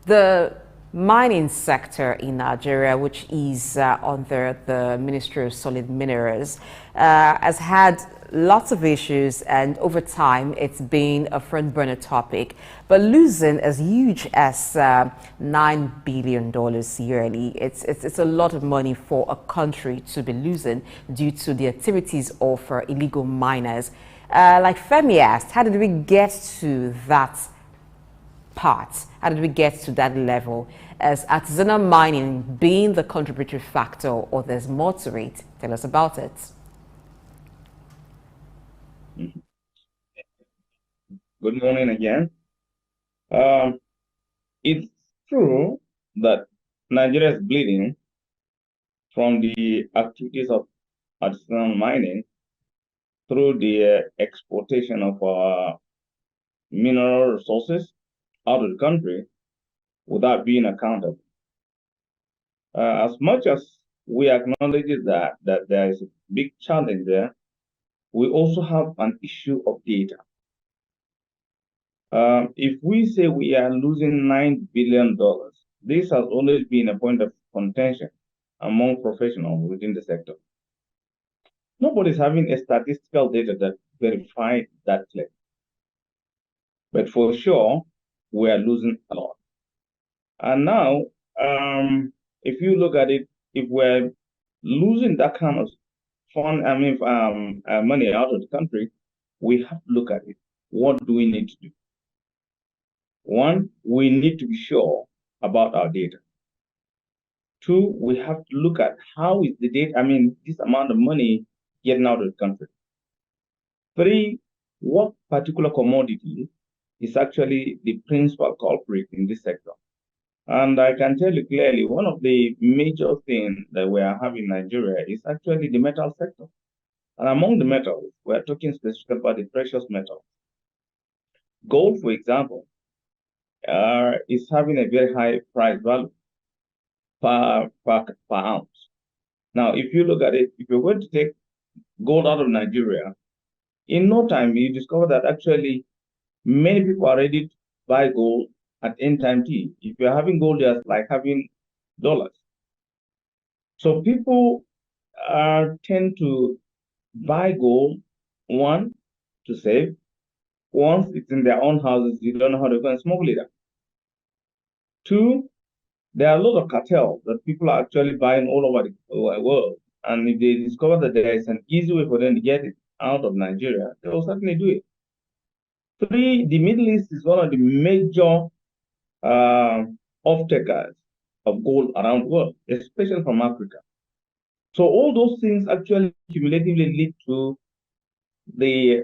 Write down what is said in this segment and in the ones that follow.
The mining sector in Nigeria, which is under the Ministry of Solid Minerals, has had lots of issues, and over time it's been a front burner topic. But losing as huge as $9 billion yearly, it's a lot of money for a country to be losing due to the activities of illegal miners. Like Femi asked, how did we get to that part? How did we get to that level? As artisanal mining being the contributory factor, or there's more to it? Tell us about it. Good morning again. It's true that Nigeria is bleeding from the activities of artisanal mining through the exportation of mineral resources out of the country without being accountable. As much as we acknowledge that there is a big challenge there, we also have an issue of data. If we say we are losing $9 billion, this has always been a point of contention among professionals within the sector. Nobody's having a statistical data that verifies that claim. But for sure, we are losing a lot. And now, if you look at it, if we're losing that kind of money out of the country, we have to look at it. What do we need to do? One, we need to be sure about our data. Two, we have to look at how is the data, this amount of money getting out of the country. Three, what particular commodity is actually the principal culprit in this sector? And I can tell you clearly, one of the major things that we are having in Nigeria is actually the metal sector. And among the metals, we're talking specifically about the precious metals. Gold, for example, is having a very high price value per ounce. Now, if you look at it, if you're going to take gold out of Nigeria, in no time, you discover that actually many people are ready to buy gold at any time T. If you're having gold, it's like having dollars. So people tend to buy gold, one, to save. Once it's in their own houses, you don't know how to go and smuggle it out. Two, there are a lot of cartels that people are actually buying all over the world. And if they discover that there is an easy way for them to get it out of Nigeria, they will certainly do it. Three, the Middle East is one of the major off-takers of gold around the world, especially from Africa. So all those things actually cumulatively lead to the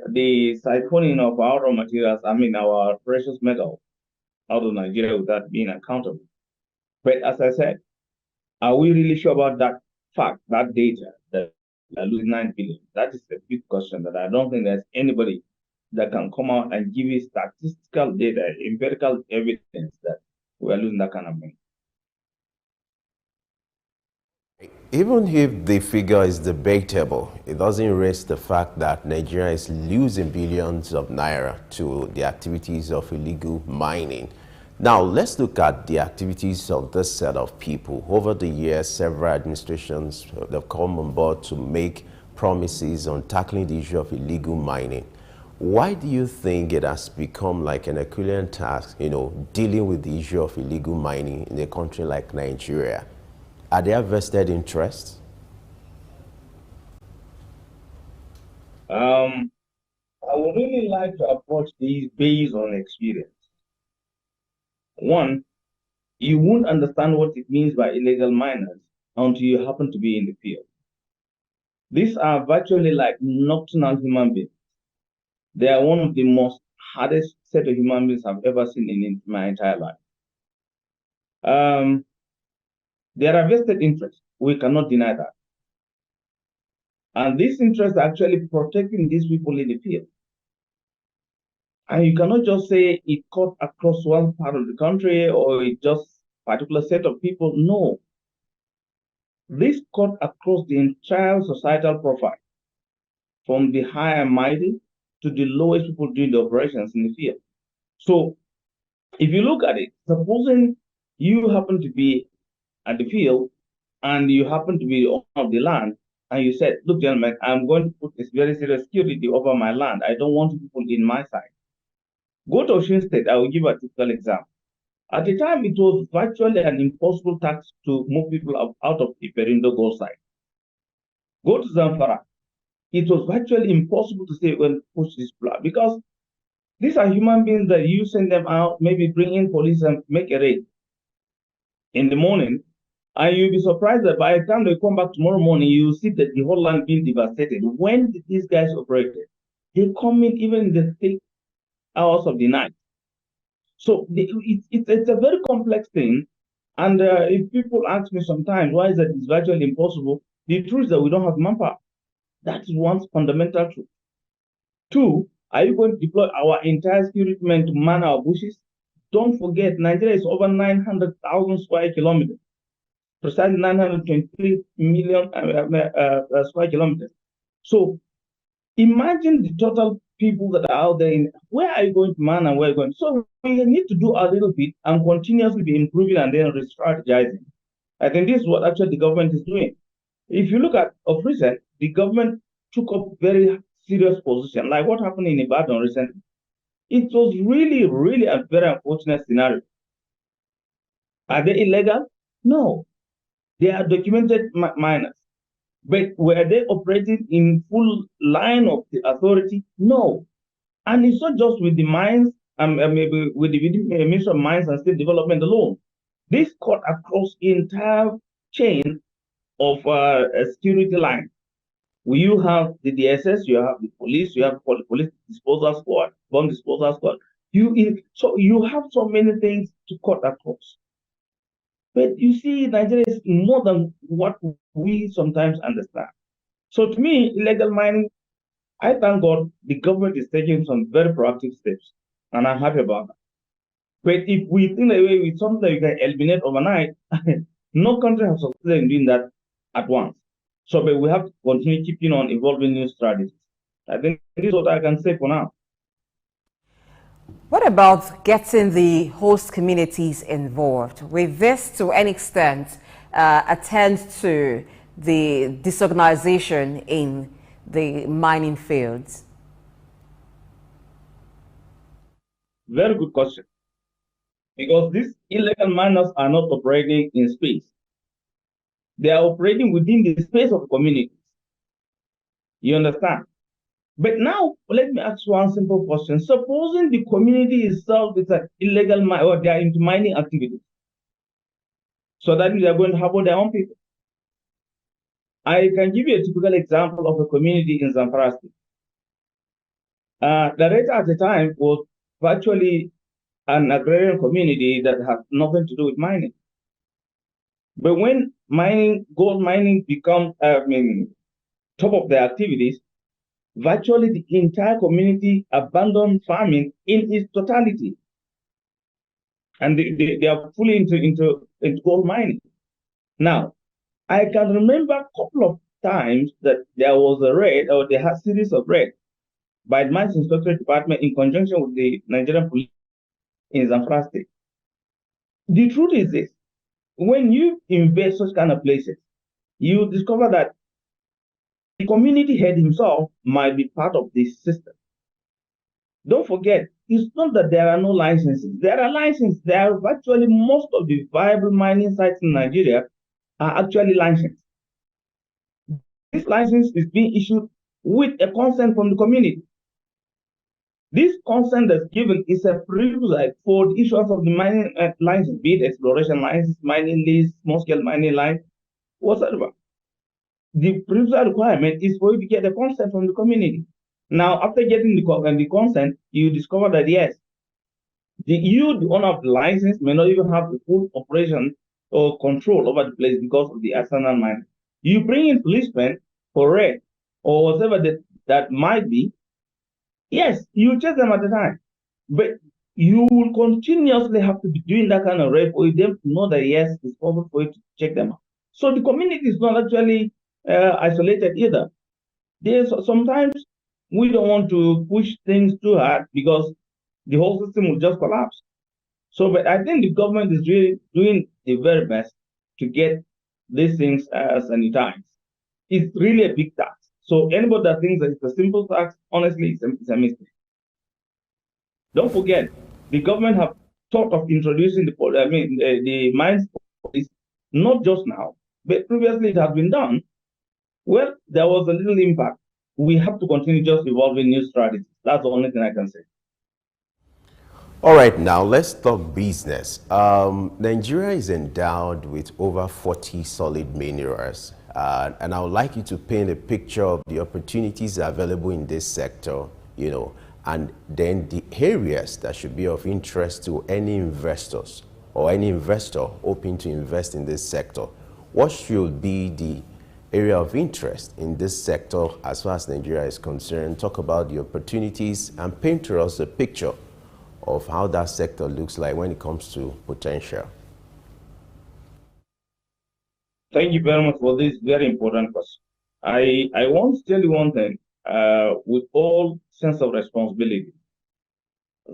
siphoning of our raw materials, our precious metal out of Nigeria without being accountable. But as I said, are we really sure about that fact, that data, that we are losing 9 billion? That is a big question that I don't think there's anybody that can come out and give you statistical data, empirical evidence that we are losing that kind of money. Even if the figure is debatable, it doesn't erase the fact that Nigeria is losing billions of naira to the activities of illegal mining. Now, let's look at the activities of this set of people. Over the years, several administrations have come on board to make promises on tackling the issue of illegal mining. Why do you think it has become like an Herculean task, dealing with the issue of illegal mining in a country like Nigeria? Are there vested interests? I would really like to approach these based on experience. One, you won't understand what it means by illegal miners until you happen to be in the field. These are virtually like nocturnal human beings. They are one of the most hardest set of human beings I've ever seen in my entire life. There are vested interests. We cannot deny that. And these interests are actually protecting these people in the field. And you cannot just say it cut across one part of the country or it just a particular set of people. No. This cut across the entire societal profile, from the high and mighty to the lowest people doing the operations in the field. So if you look at it, supposing you happen to be at the field and you happen to be the owner of the land, and you said, look, gentlemen, I'm going to put this very serious security over my land. I don't want people in my side. Go to Ocean State. I will give a typical example. At the time, it was virtually an impossible task to move people out of the Perindo gold site. Go to Zamfara. It was virtually impossible to say, well, push this plan, because these are human beings that you send them out, maybe bring in police and make a raid in the morning, and you'll be surprised that by the time they come back tomorrow morning, you see that the whole land being devastated. When did these guys operate? They come in even in the thick hours of the night. So it's a very complex thing. And if people ask me sometimes, why is that it's virtually impossible? The truth is that we don't have manpower. That is one fundamental truth. Two, are you going to deploy our entire security men to man our bushes? Don't forget, Nigeria is over 900,000 square kilometers, precisely 923 million square kilometers. So imagine the total people that are out there. Where are you going to man and where are you going? So we need to do a little bit and continuously be improving and then re-strategizing. I think this is what actually the government is doing. If you look at of recent, the government took up very serious position, like what happened in Ibadan recently. It was really, really a very unfortunate scenario. Are they illegal? No. They are documented miners. But were they operating in full line of the authority? No. And it's not just with the mines, maybe with the Ministry of Mines and State Development alone. This cut across the entire chain of security line. You have the DSS, you have the police, you have police disposal squad, bomb disposal squad. So you have so many things to cut across. But you see, Nigeria is more than what we sometimes understand. So to me, illegal mining, I thank God the government is taking some very proactive steps, and I'm happy about that. But if we think away with something that you can eliminate overnight, no country has succeeded in doing that at once. So but we have to continue keeping on evolving new strategies. I think this is what I can say for now. What about getting the host communities involved? With this, to an extent, attend to the disorganization in the mining fields? Very good question. Because these illegal miners are not operating in space. They are operating within the space of communities. You understand? But now, let me ask one simple question. Supposing the community itself is an illegal mine, or they are into mining activities, so that means they are going to have their own people. I can give you a typical example of a community in Zamfara State. The rate at the time was virtually an agrarian community that had nothing to do with mining. But when gold mining becomes, top of their activities, virtually the entire community abandoned farming in its totality. And they are fully into gold mining. Now, I can remember a couple of times that there was a raid, or they had a series of raids by the Mines Inspectorate Department in conjunction with the Nigerian police in Zamfara State. The truth is this: when you invade such kind of places, you discover that the community head himself might be part of this system. Don't forget, it's not that there are no licenses. There are licenses. There are virtually most of the viable mining sites in Nigeria are actually licensed. This license is being issued with a consent from the community. This consent that's given is a prerequisite for the issuance of the mining license, be it exploration license, mining lease, small-scale mining license, whatsoever. The prerequisite requirement is for you to get a consent from the community. Now, after getting the consent, you discover that yes, the owner of the license, may not even have the full operation or control over the place because of the artisanal mining. You bring in policemen for raid or whatever that might be. Yes, you check them at the time, but you will continuously have to be doing that kind of raid for them to know that yes, it's possible for you to check them out. So the community is not actually isolated either. Sometimes we don't want to push things too hard because the whole system will just collapse. So, but I think the government is really doing the very best to get these things sanitized. It's really a big tax. So anybody that thinks that it's a simple tax, honestly, it's a mistake. Don't forget, the government have thought of introducing the mines policy, not just now, but previously it has been done. Well, there was a little impact. We have to continue just evolving new strategies. That's the only thing I can say. All right, now let's talk business. Nigeria is endowed with over 40 solid minerals, and I would like you to paint a picture of the opportunities available in this sector, and then the areas that should be of interest to any investors or any investor hoping to invest in this sector. What should be the area of interest in this sector as far as Nigeria is concerned? Talk about the opportunities and paint to us a picture of how that sector looks like when it comes to potential. Thank you very much for this very important question. I want to tell you one thing with all sense of responsibility,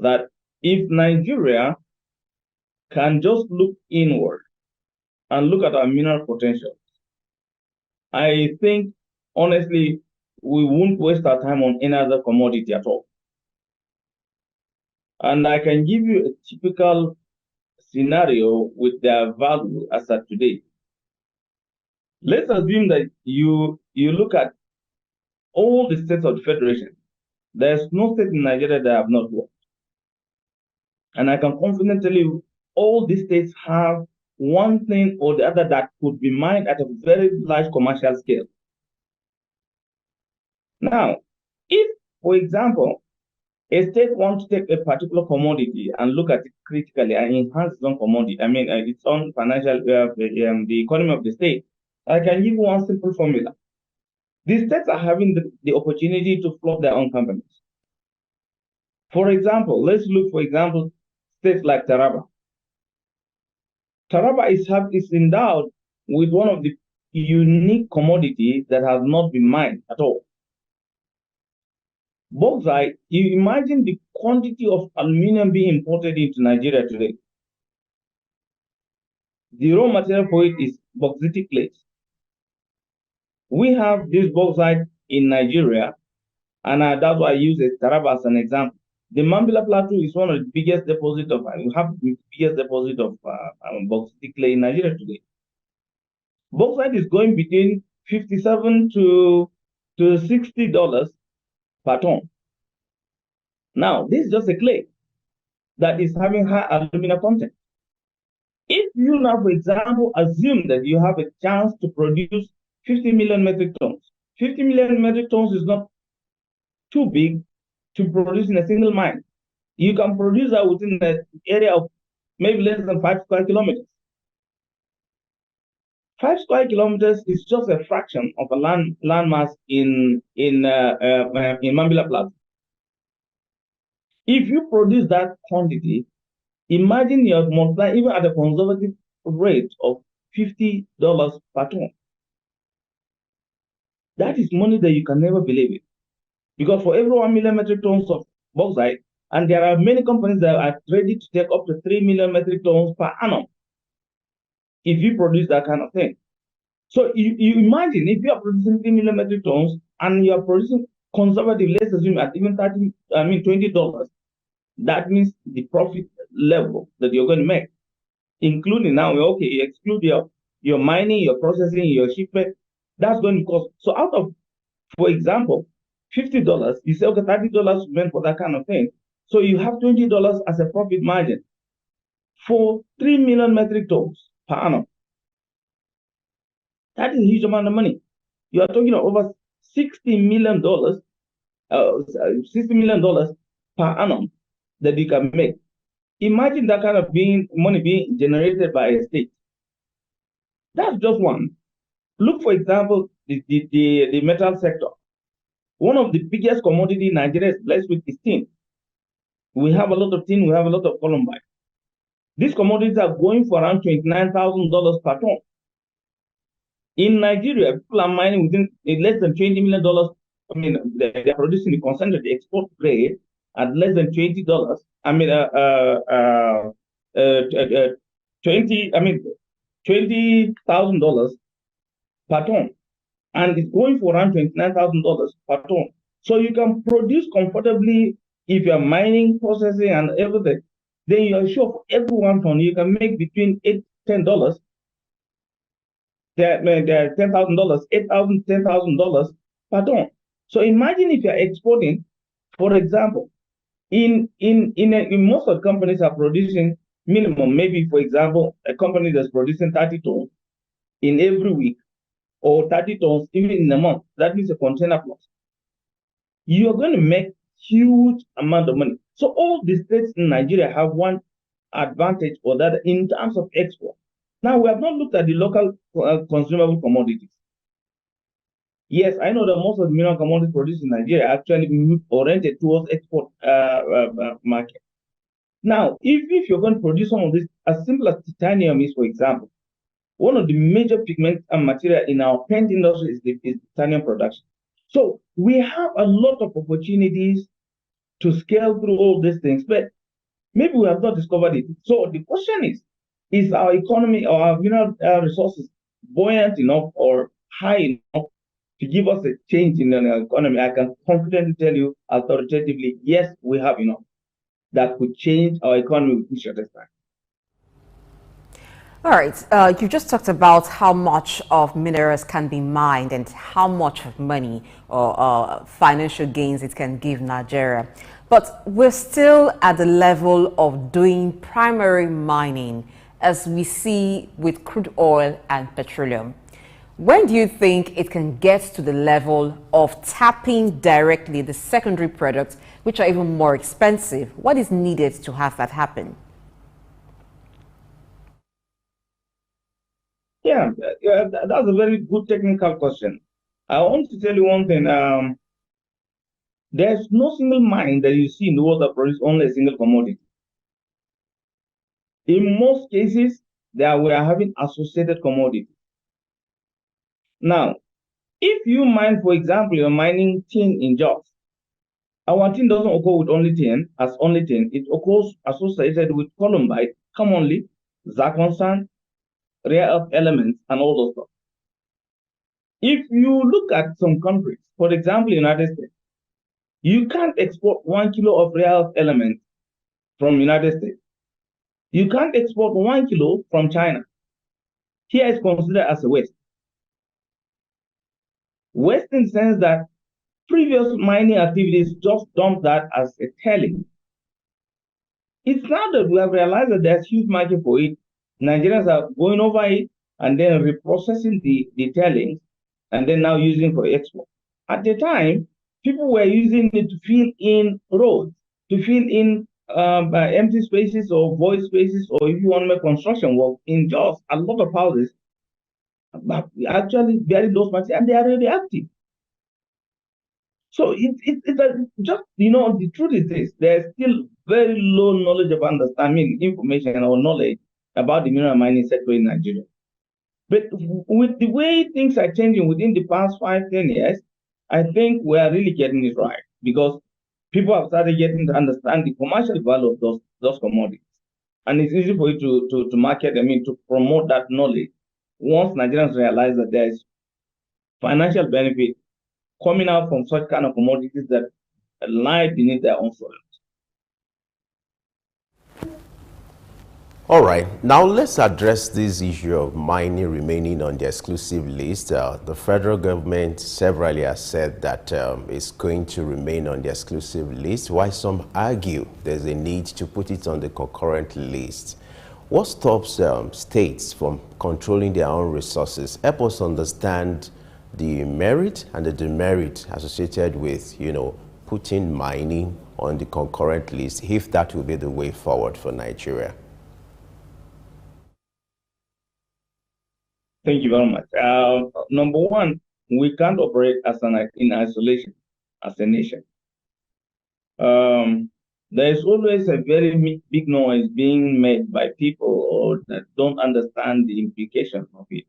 that if Nigeria can just look inward and look at our mineral potential, I think, honestly, we won't waste our time on any other commodity at all. And I can give you a typical scenario with their value as of today. Let's assume that you look at all the states of the Federation. There's no state in Nigeria that have not worked. And I can confidently tell you, all these states have one thing or the other that could be mined at a very large commercial scale. Now, if, for example, a state wants to take a particular commodity and look at it critically and enhance its own commodity, its own financial, the economy of the state, I can give you one simple formula. These states are having the opportunity to float their own companies. For example, let's look, for example, states like Taraba. Taraba is endowed with one of the unique commodities that has not been mined at all. Bauxite, you imagine the quantity of aluminum being imported into Nigeria today. The raw material for it is bauxitic plates. We have this bauxite in Nigeria, and that's why I use Taraba as an example. The Mambila Plateau is one of the biggest deposits of, we have the biggest deposit of bauxitic clay in Nigeria today. Bauxite is going between $57 to $60 per ton. Now, this is just a clay that is having high alumina content. If you now, for example, assume that you have a chance to produce 50 million metric tons, 50 million metric tons is not too big to produce in a single mine. You can produce that within an area of maybe less than 5 square kilometers. 5 square kilometers is just a fraction of a land mass in Mambila Plateau. If you produce that quantity, imagine you're multiplying even at a conservative rate of $50 per ton. That is money that you can never believe it. Because for every 1 million metric tons of bauxite, and there are many companies that are ready to take up to 3 million metric tons per annum if you produce that kind of thing. So you imagine if you are producing 3 million metric tons and you are producing conservative, let's assume at even $20, that means the profit level that you're going to make, including now, okay, you exclude your mining, your processing, your shipment, that's going to cost. So out of, for example, $50, you say, okay, $30 meant for that kind of thing. So you have $20 as a profit margin for 3 million metric tons per annum. That is a huge amount of money. You are talking about over $60 million per annum that you can make. Imagine that kind of money being generated by a state. That's just one. Look, for example, the metal sector. One of the biggest commodity Nigeria is blessed with is tin. We have a lot of tin, we have a lot of columbite. These commodities are going for around $29,000 per ton. In Nigeria, people are mining within less than $20 million. They're producing the concentrate, the export grade, at less than $20. $20,000 per ton, and it's going for around $29,000 per ton. So you can produce comfortably if you're mining, processing, and everything. Then you're sure for every 1 ton you can make between $8 $10,000, $10,000 per ton. So imagine if you're exporting, for example, in most of the companies are producing minimum, maybe for example, a company that's producing 30 tons in every week or 30 tons even in a month. That means a container plus. You are going to make huge amount of money. So all the states in Nigeria have one advantage or that in terms of export. Now, we have not looked at the local consumable commodities. Yes, I know that most of the mineral commodities produced in Nigeria are actually oriented towards export market. Now, if you're going to produce some of this, as simple as titanium is, for example, one of the major pigment material in our paint industry is titanium production. So we have a lot of opportunities to scale through all these things, but maybe we have not discovered it. So the question is our economy or our mineral resources buoyant enough or high enough to give us a change in the economy? I can confidently tell you authoritatively, yes, we have enough that could change our economy with shortest time. All right, you just talked about how much of minerals can be mined and how much of money or financial gains it can give Nigeria. But we're still at the level of doing primary mining as we see with crude oil and petroleum. When do you think it can get to the level of tapping directly the secondary products, which are even more expensive? What is needed to have that happen? Yeah, that's a very good technical question. I want to tell you one thing. There's no single mine that you see in the world that produces only a single commodity. In most cases, we are having associated commodities. Now, if you mine, for example, you're mining tin in Jos, our tin doesn't occur with only tin, as only tin. It occurs associated with columbite, commonly, zircon, rare earth elements, and all those stuff. If you look at some countries, for example, United States, you can't export 1 kilo of rare earth elements from United States. You can't export 1 kilo from China. Here is considered as a waste. Waste in the sense that previous mining activities just dump that as a tailing. It's now that we have realized that there's huge market for it. Nigerians are going over it and then reprocessing the tailings and then now using for export. At the time, people were using it to fill in roads, to fill in empty spaces or void spaces, or if you want to make construction work in Jos, a lot of houses but actually bury those materials and they are radioactive. So it's just, the truth is this: there's still very low knowledge of understanding, information or knowledge about the mineral mining sector in Nigeria. But with the way things are changing within the past 5-10 years, I think we are really getting it right because people have started getting to understand the commercial value of those commodities. And it's easy for you to market, to promote that knowledge once Nigerians realize that there is financial benefit coming out from such kind of commodities that lie beneath their own soil. All right, now let's address this issue of mining remaining on the exclusive list. The federal government severally has said that it's going to remain on the exclusive list, while some argue there's a need to put it on the concurrent list. What stops states from controlling their own resources? Help us understand the merit and the demerit associated with, putting mining on the concurrent list, if that will be the way forward for Nigeria. Thank you very much. Number one, we can't operate in isolation as a nation. There is always a very big noise being made by people that don't understand the implications of it.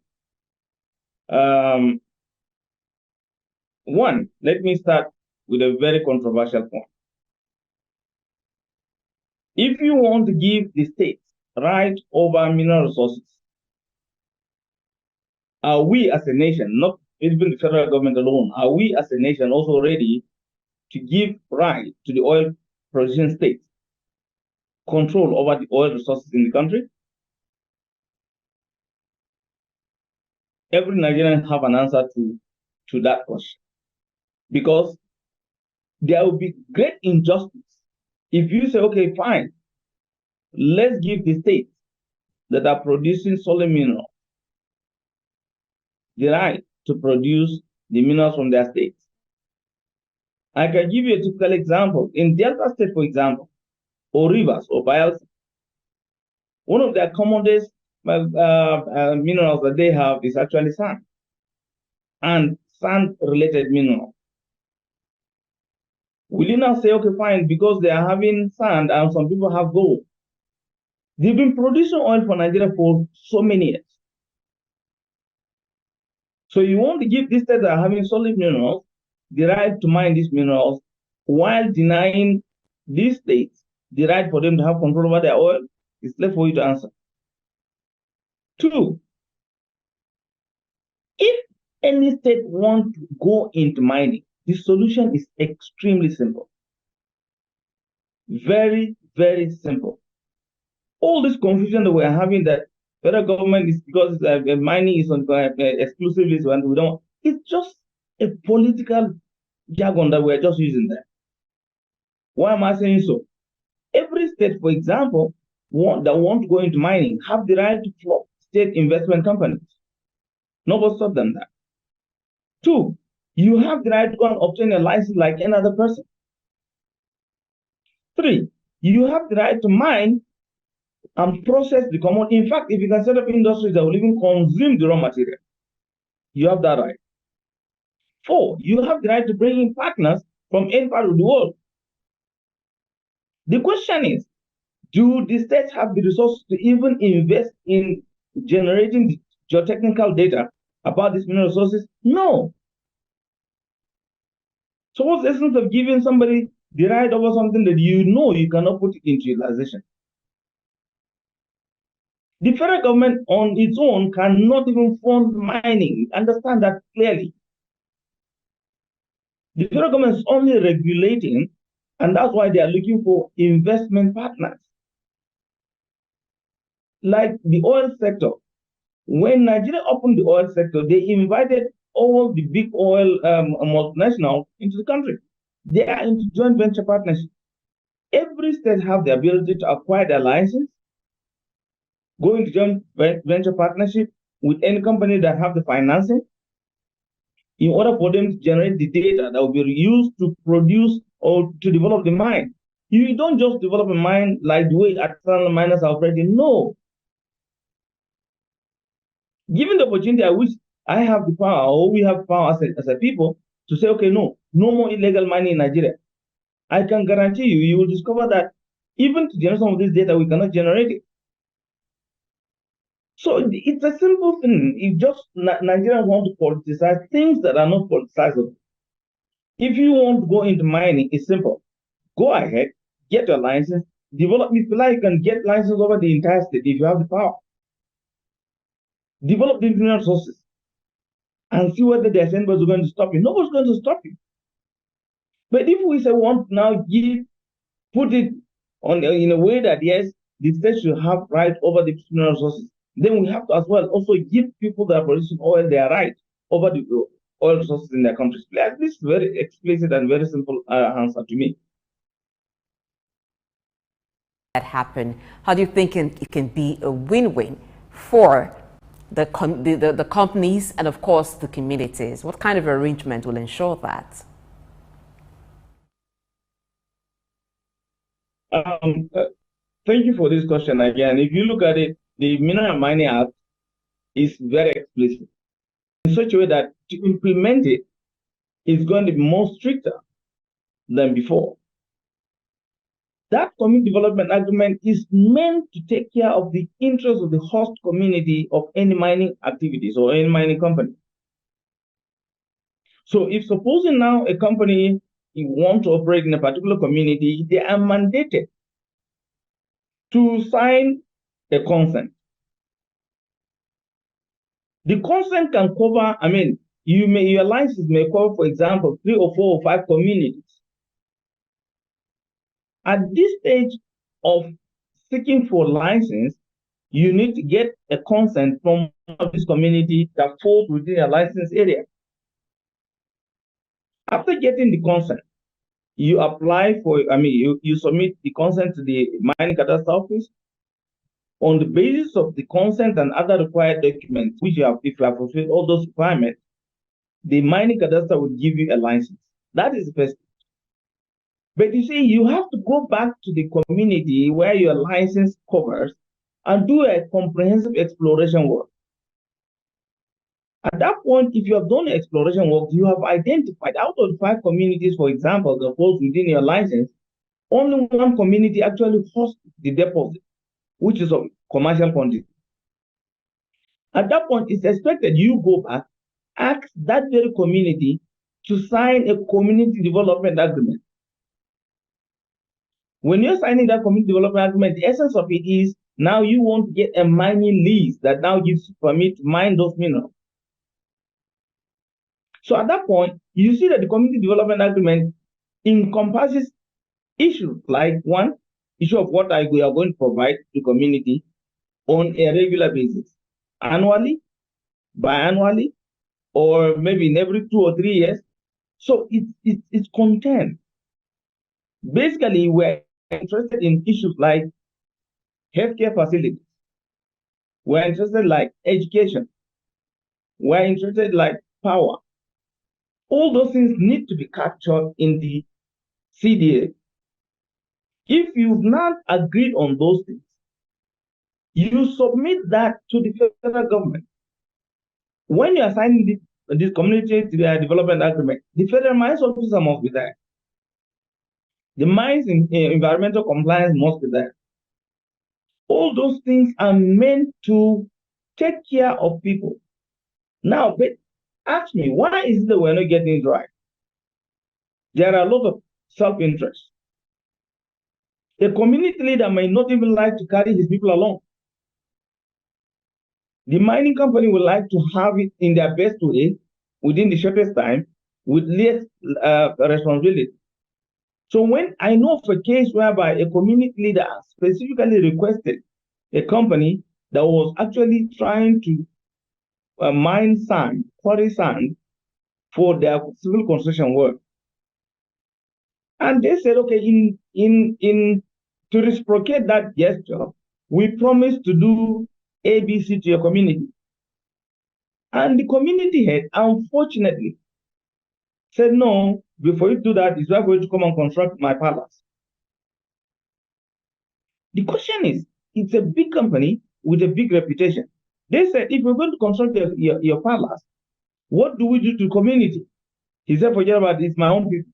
One, let me start with a very controversial point. If you want to give the states right over mineral resources, are we as a nation, not even the federal government alone, are we as a nation also ready to give right to the oil producing states control over the oil resources in the country? Every Nigerian have an answer to that question. Because there will be great injustice if you say, okay, fine, let's give the states that are producing solid minerals the right to produce the minerals from their states. I can give you a typical example. In Delta State, for example, or Rivers or Bayelsa, one of their commonest minerals that they have is actually sand and sand-related minerals. Will you now say, okay, fine, because they are having sand and some people have gold? They've been producing oil for Nigeria for so many years. So you want to give these states that are having solid minerals the right to mine these minerals while denying these states the right for them to have control over their oil? It's left for you to answer. Two, if any state wants to go into mining, the solution is extremely simple. Very, very simple. All this confusion that we're having that federal government is because mining is on exclusively, so we don't. It's just a political jargon that we're just using there. Why am I saying so? Every state, for example, that want to go into mining have the right to flog state investment companies. Nobody stop them that. Two, you have the right to go and obtain a license like any other person. Three, you have the right to mine and process the commodity. In fact, if you can set up industries that will even consume the raw material, you have that right. Four, you have the right to bring in partners from any part of the world. The question is, do the states have the resources to even invest in generating the geotechnical data about these mineral resources? No. So what's the essence of giving somebody the right over something that you know you cannot put it into utilization? The federal government on its own cannot even fund mining. Understand that clearly. The federal government is only regulating, and that's why they are looking for investment partners. Like the oil sector. When Nigeria opened the oil sector, they invited all the big oil multinationals into the country. They are into joint venture partnership. Every state have the ability to acquire their license, go into joint venture partnership with any company that have the financing, in order for them to generate the data that will be used to produce or to develop the mine. You don't just develop a mine like the way artisanal miners are operating. No. Given the opportunity, I wish I have the power, or we have power as a people, to say, okay, no more illegal mining in Nigeria. I can guarantee you, you will discover that even to generate some of this data, we cannot generate it. So it's a simple thing. If just Nigerians want to politicize things that are not politicizable. If you want to go into mining, it's simple. Go ahead, get your license, develop. If you like, you can get license over the entire state if you have the power. Develop the mineral resources and see whether there's anybody who's going to stop you. Nobody's going to stop you. But if we say want now put it on in a way that yes, the state should have right over the mineral resources, then we have to as well also give people that are producing oil their right over the oil resources in their countries. This is very explicit and very simple answer to me. That happen? How do you think it can be a win-win for the companies and of course the communities? What kind of arrangement will ensure that? Thank you for this question again. If you look at it, the Mineral Mining Act is very explicit in such a way that to implement it is going to be more stricter than before. That community development agreement is meant to take care of the interests of the host community of any mining activities or any mining company. So if supposing now a company wants to operate in a particular community, they are mandated to sign a consent. The consent can cover, your license may cover, for example, 3 or 4 or 5 communities. At this stage of seeking for license, you need to get a consent from one of this community that falls within a license area. After getting the consent, you apply for, you submit the consent to the mining cadastre office. On the basis of the consent and other required documents, which if you have fulfilled all those requirements, the mining cadastre will give you a license. That is the first stage. But you see, you have to go back to the community where your license covers and do a comprehensive exploration work. At that point, if you have done exploration work, you have identified out of 5 communities, for example, that falls within your license, only 1 community actually hosts the deposit, which is of commercial quantity. At that point, it's expected you go back, ask that very community to sign a community development agreement. When you're signing that community development agreement, the essence of it is now you want to get a mining lease that now gives you permit to mine those minerals. So at that point, you see that the community development agreement encompasses issues like 1, issue of what we are going to provide to the community on a regular basis, annually, biannually, or maybe in every 2 or 3 years. So it's content. Basically, we're interested in issues like healthcare facilities. We're interested like education. We're interested like power. All those things need to be captured in the CDA. If you've not agreed on those things, you submit that to the federal government. When you are signing this community development agreement, the federal mines officer must be there. The mines in environmental compliance must be there. All those things are meant to take care of people. Now, but ask me, why is it that we're not getting it right? There are a lot of self-interest. A community leader may not even like to carry his people along. The mining company would like to have it in their best way, within the shortest time, with less responsibility. So when I know of a case whereby a community leader specifically requested a company that was actually trying to mine sand, quarry sand, for their civil construction work. And they said, okay, to reciprocate that gesture, we promise to do ABC to your community. And the community head, unfortunately, said, no, before you do that, it's not going to come and construct my palace. The question is, it's a big company with a big reputation. They said, if we're going to construct your palace, what do we do to the community? He said, forget about it, it's my own people.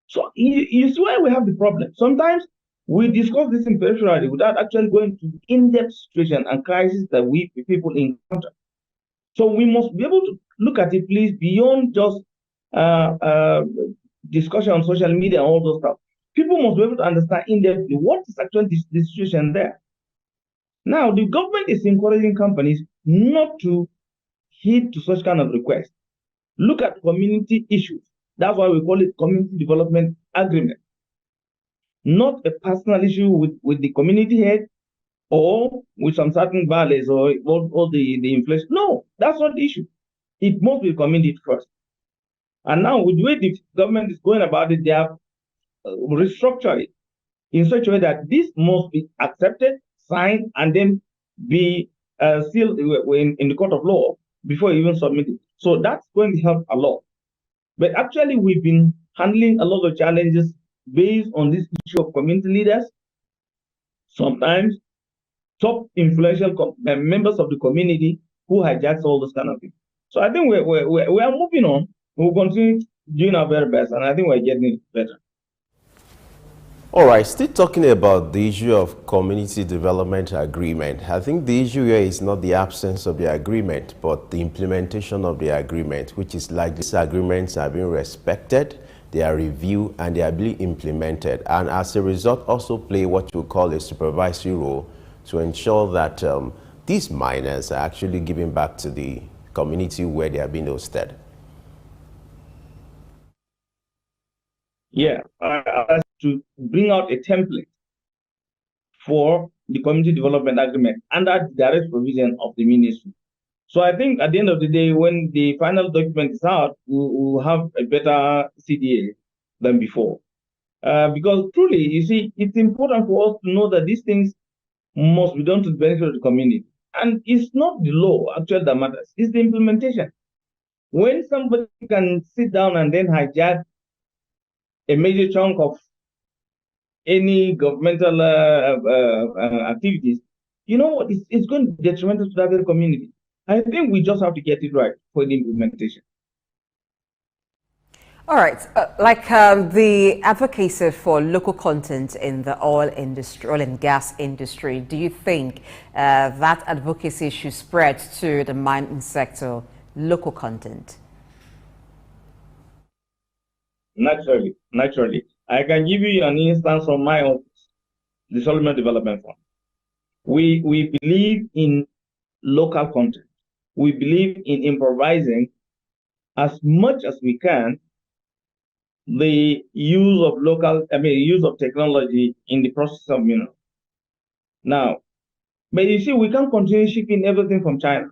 So you see why we have the problem. Sometimes we discuss this in peripherally without actually going to in-depth situation and crisis that we people encounter. So we must be able to look at it, please, beyond just discussion on social media and all those stuff. People must be able to understand in-depthly what is actually the situation there. Now, the government is encouraging companies not to heed to such kind of requests. Look at community issues. That's why we call it community development agreement. Not a personal issue with the community head or with some certain valleys or the inflation. No, that's not the issue. It must be community first. And now with the way the government is going about it, they have restructured it in such a way that this must be accepted, signed, and then be sealed in the court of law before even submitted. So that's going to help a lot. But actually, we've been handling a lot of challenges based on this issue of community leaders, sometimes top influential members of the community who hijacks all those kind of things. So I think we are moving on. We'll continue doing our very best, and I think we're getting better. All right, still talking about the issue of community development agreement. I think the issue here is not the absence of the agreement, but the implementation of the agreement, which is like these agreements are being respected, they are reviewed, and they are being implemented. And as a result, also play what you call a supervisory role to ensure that these miners are actually giving back to the community where they are being hosted? Yeah, to bring out a template for the community development agreement under the direct provision of the ministry. So I think at the end of the day, when the final document is out, we'll have a better CDA than before. Because truly, you see, it's important for us to know that these things must be done to the benefit of the community. And it's not the law actually that matters, it's the implementation. When somebody can sit down and then hijack a major chunk of any governmental activities, you know what, it's going to be detrimental to that very community. I think we just have to get it right for the implementation. All right, the advocacy for local content in the oil and gas industry, do you think that advocacy should spread to the mining sector, local content? Naturally. I can give you an instance from my office, the Solomon Development Fund. We believe in local content. We believe in improvising as much as we can the use of technology in the process of mineral. Now, but you see, we can't continue shipping everything from China.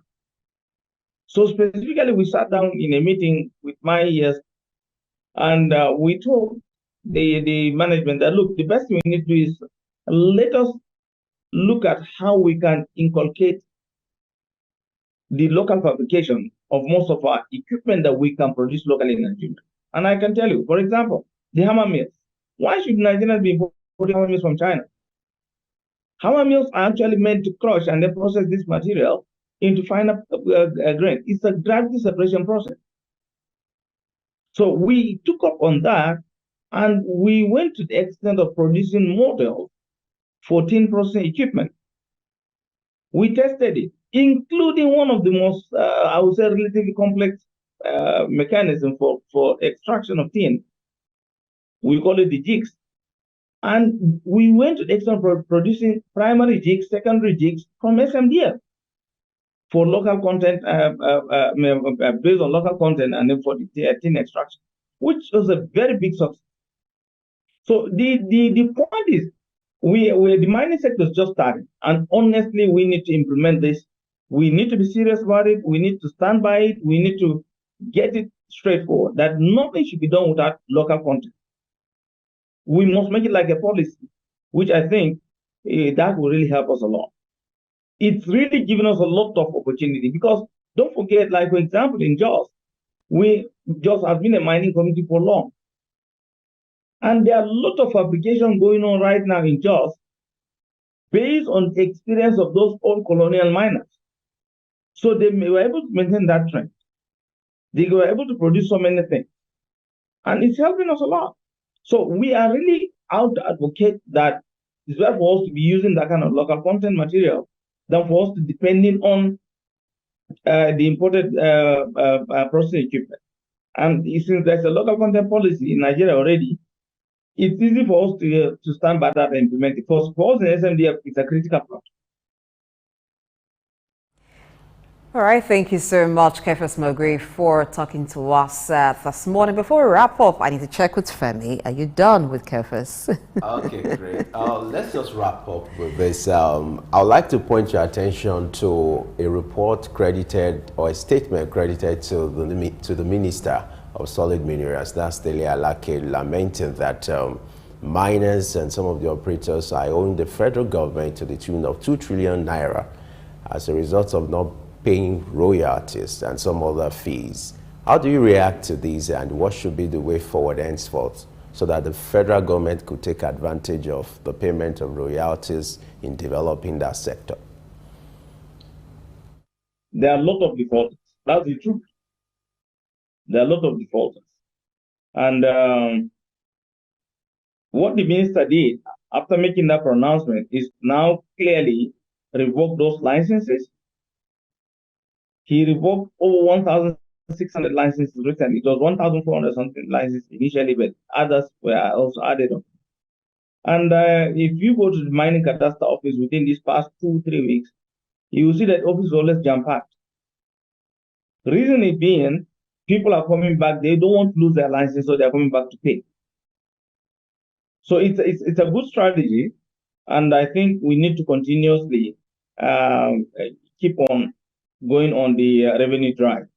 So specifically, we sat down in a meeting with my ES, and we told the management that, look, the best thing we need to do is let us look at how we can inculcate the local fabrication of most of our equipment that we can produce locally in Nigeria. And I can tell you, for example, the hammer mills. Why should Nigerians be importing hammer mills from China? Hammer mills are actually meant to crush and then process this material into finer grain. It's a gravity separation process. So we took up on that, and we went to the extent of producing models for tin processing equipment. We tested it, including one of the most, I would say, relatively complex mechanism for extraction of tin. We call it the jigs. And we went to the extent of producing primary jigs, secondary jigs from SMDF for local content, based on local content, and then for the tin extraction, which was a very big success. So the point is, the mining sector is just starting, and honestly, we need to implement this. We need to be serious about it. We need to stand by it. We need to get it straightforward that nothing should be done without local content. We must make it like a policy, which I think that will really help us a lot. It's really given us a lot of opportunity, because don't forget, like for example, in Jos, Jos has been a mining community for long. And there are a lot of applications going on right now in Jos based on the experience of those old colonial miners. So they were able to maintain that trend. They were able to produce so many things. And it's helping us a lot. So we are really out to advocate that it's better for us to be using that kind of local content material than for us to depending on the imported processing equipment. And since there's a local content policy in Nigeria already, it's easy for us to stand by that and implement it. For us in SMDF, it's a critical project. All right, thank you so much, Kefas Magwi, for talking to us this morning. Before we wrap up, I need to check with Femi. Are you done with Kefas? Okay, great. Let's just wrap up with this. I'd like to point your attention to a report credited, or a statement credited to the Minister of Solid Minerals, that's Dele Alake, lamenting that miners and some of the operators are owing the federal government to the tune of 2 trillion naira as a result of not paying royalties and some other fees. How do you react to these, and what should be the way forward henceforth so that the federal government could take advantage of the payment of royalties in developing that sector? There are a lot of defaulters. That's the truth. There are a lot of defaulters. And what the minister did after making that pronouncement is now clearly revoke those licenses. He revoked over 1,600 licenses recently. It was 1,400 something licenses initially, but others were also added on. And if you go to the mining cadastre office within these past 2-3 weeks, you will see that office is always jam-packed. The reason it being, people are coming back, they don't want to lose their license, so they're coming back to pay. So it's a good strategy, and I think we need to continuously keep on going on the revenue drive.